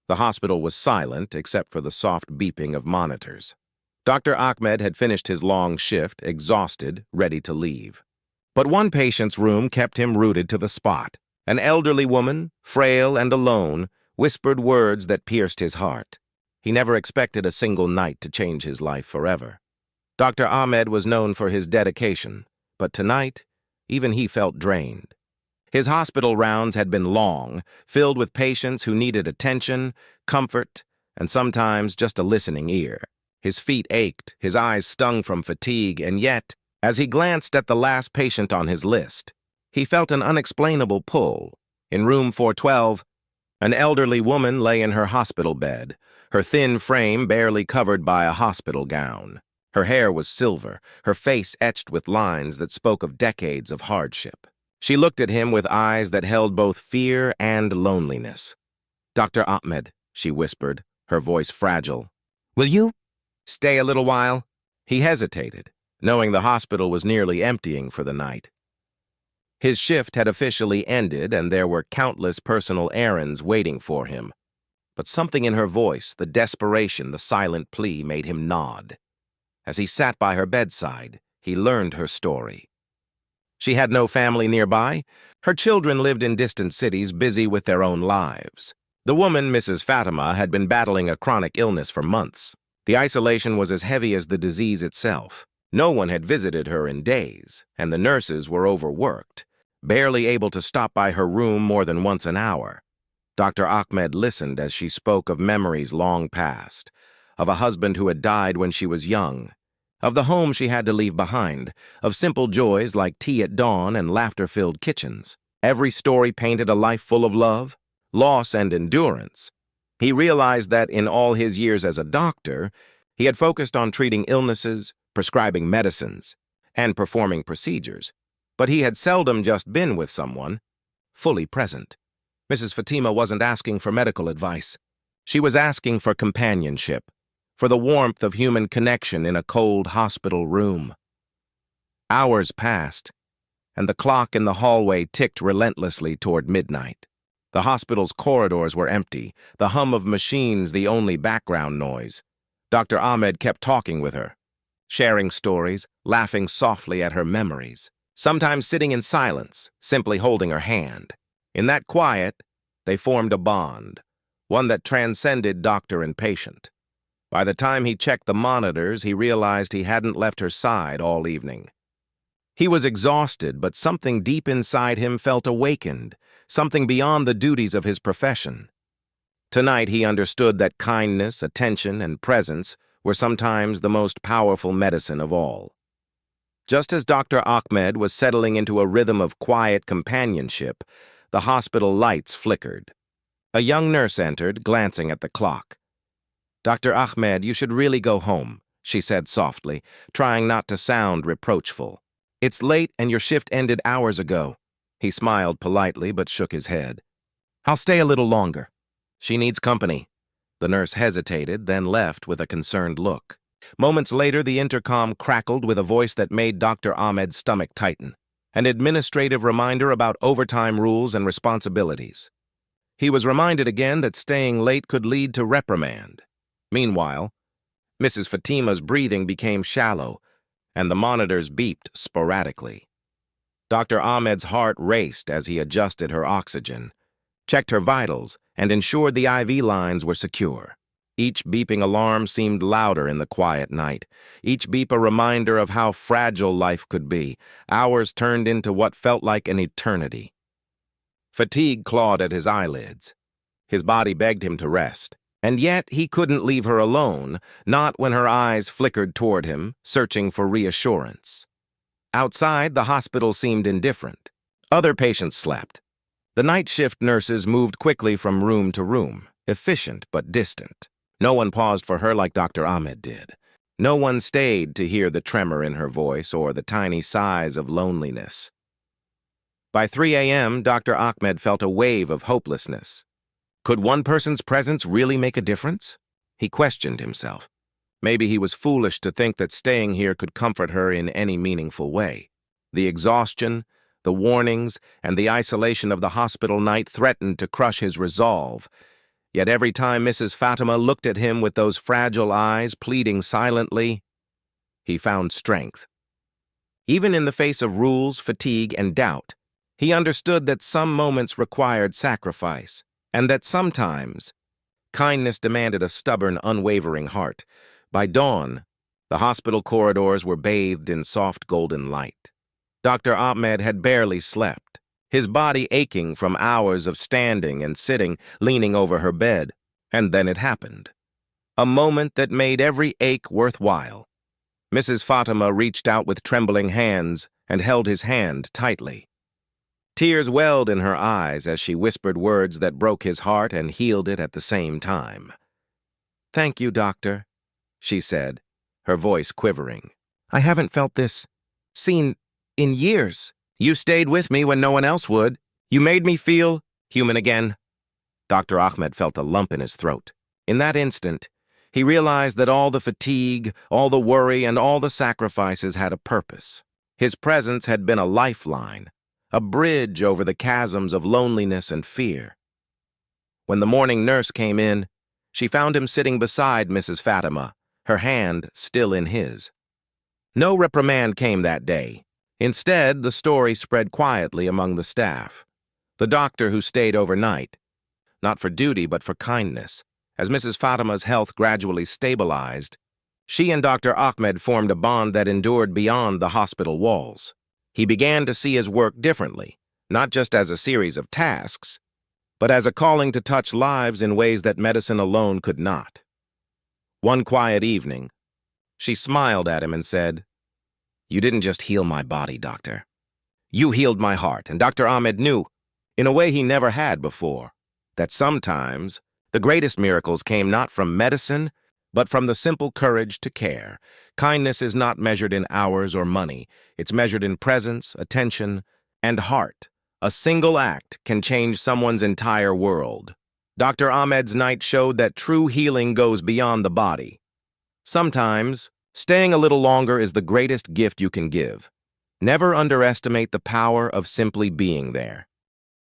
The hospital was silent except for the soft beeping of monitors. Dr. Ahmed had finished his long shift, exhausted, ready to leave. But one patient's room kept him rooted to the spot. An elderly woman, frail and alone, whispered words that pierced his heart. He never expected a single night to change his life forever. Dr. Ahmed was known for his dedication, but tonight, even he felt drained. His hospital rounds had been long, filled with patients who needed attention, comfort, and sometimes just a listening ear. His feet ached, his eyes stung from fatigue, and yet, as he glanced at the last patient on his list, he felt an unexplainable pull. In room 412, an elderly woman lay in her hospital bed, her thin frame barely covered by a hospital gown. Her hair was silver, her face etched with lines that spoke of decades of hardship. She looked at him with eyes that held both fear and loneliness. "Dr. Ahmed," she whispered, her voice fragile. "Will you stay a little while?" He hesitated, knowing the hospital was nearly emptying for the night. His shift had officially ended and there were countless personal errands waiting for him. But something in her voice, the desperation, the silent plea, made him nod. As he sat by her bedside, he learned her story. She had no family nearby. Her children lived in distant cities, busy with their own lives. The woman, Mrs. Fatima, had been battling a chronic illness for months. The isolation was as heavy as the disease itself. No one had visited her in days, and the nurses were overworked, barely able to stop by her room more than once an hour. Dr. Ahmed listened as she spoke of memories long past, of a husband who had died when she was young, of the home she had to leave behind, of simple joys like tea at dawn and laughter-filled kitchens. Every story painted a life full of love, loss, and endurance. He realized that in all his years as a doctor, he had focused on treating illnesses, prescribing medicines, and performing procedures, but he had seldom just been with someone, fully present. Mrs. Fatima wasn't asking for medical advice. She was asking for companionship, for the warmth of human connection in a cold hospital room. Hours passed, and the clock in the hallway ticked relentlessly toward midnight. The hospital's corridors were empty, the hum of machines the only background noise. Dr. Ahmed kept talking with her, sharing stories, laughing softly at her memories, sometimes sitting in silence, simply holding her hand. In that quiet, they formed a bond, one that transcended doctor and patient. By the time he checked the monitors, he realized he hadn't left her side all evening. He was exhausted, but something deep inside him felt awakened, something beyond the duties of his profession. Tonight he understood that kindness, attention, and presence were sometimes the most powerful medicine of all. Just as Dr. Ahmed was settling into a rhythm of quiet companionship, the hospital lights flickered. A young nurse entered, glancing at the clock. "Dr. Ahmed, you should really go home," she said softly, trying not to sound reproachful. "It's late and your shift ended hours ago." He smiled politely but shook his head. "I'll stay a little longer. She needs company." The nurse hesitated, then left with a concerned look. Moments later, the intercom crackled with a voice that made Dr. Ahmed's stomach tighten, an administrative reminder about overtime rules and responsibilities. He was reminded again that staying late could lead to reprimand. Meanwhile, Mrs. Fatima's breathing became shallow, and the monitors beeped sporadically. Dr. Ahmed's heart raced as he adjusted her oxygen, checked her vitals, and ensured the IV lines were secure. Each beeping alarm seemed louder in the quiet night, each beep a reminder of how fragile life could be. Hours turned into what felt like an eternity. Fatigue clawed at his eyelids. His body begged him to rest. And yet he couldn't leave her alone, not when her eyes flickered toward him, searching for reassurance. Outside, the hospital seemed indifferent. Other patients slept. The night shift nurses moved quickly from room to room, efficient but distant. No one paused for her like Dr. Ahmed did. No one stayed to hear the tremor in her voice or the tiny sighs of loneliness. By 3 a.m., Dr. Ahmed felt a wave of hopelessness. Could one person's presence really make a difference? He questioned himself. Maybe he was foolish to think that staying here could comfort her in any meaningful way. The exhaustion, the warnings, and the isolation of the hospital night threatened to crush his resolve. Yet every time Mrs. Fatima looked at him with those fragile eyes, pleading silently, he found strength. Even in the face of rules, fatigue, and doubt, he understood that some moments required sacrifice, and that sometimes kindness demanded a stubborn, unwavering heart. By dawn, the hospital corridors were bathed in soft golden light. Dr. Ahmed had barely slept, his body aching from hours of standing and sitting, leaning over her bed. And then it happened. A moment that made every ache worthwhile. Mrs. Fatima reached out with trembling hands and held his hand tightly. Tears welled in her eyes as she whispered words that broke his heart and healed it at the same time. "Thank you, doctor," she said, her voice quivering. "I haven't felt this seen in years. You stayed with me when no one else would. You made me feel human again." Dr. Ahmed felt a lump in his throat. In that instant, he realized that all the fatigue, all the worry, and all the sacrifices had a purpose. His presence had been a lifeline, a bridge over the chasms of loneliness and fear. When the morning nurse came in, she found him sitting beside Mrs. Fatima, her hand still in his. No reprimand came that day. Instead, the story spread quietly among the staff. The doctor who stayed overnight, not for duty but for kindness. As Mrs. Fatima's health gradually stabilized, she and Dr. Ahmed formed a bond that endured beyond the hospital walls. He began to see his work differently, not just as a series of tasks, but as a calling to touch lives in ways that medicine alone could not. One quiet evening, she smiled at him and said, "You didn't just heal my body, doctor. You healed my heart." And Dr. Ahmed knew, in a way he never had before, that sometimes the greatest miracles came not from medicine, but from the simple courage to care. Kindness is not measured in hours or money. It's measured in presence, attention, and heart. A single act can change someone's entire world. Dr. Ahmed's night showed that true healing goes beyond the body. Sometimes, staying a little longer is the greatest gift you can give. Never underestimate the power of simply being there.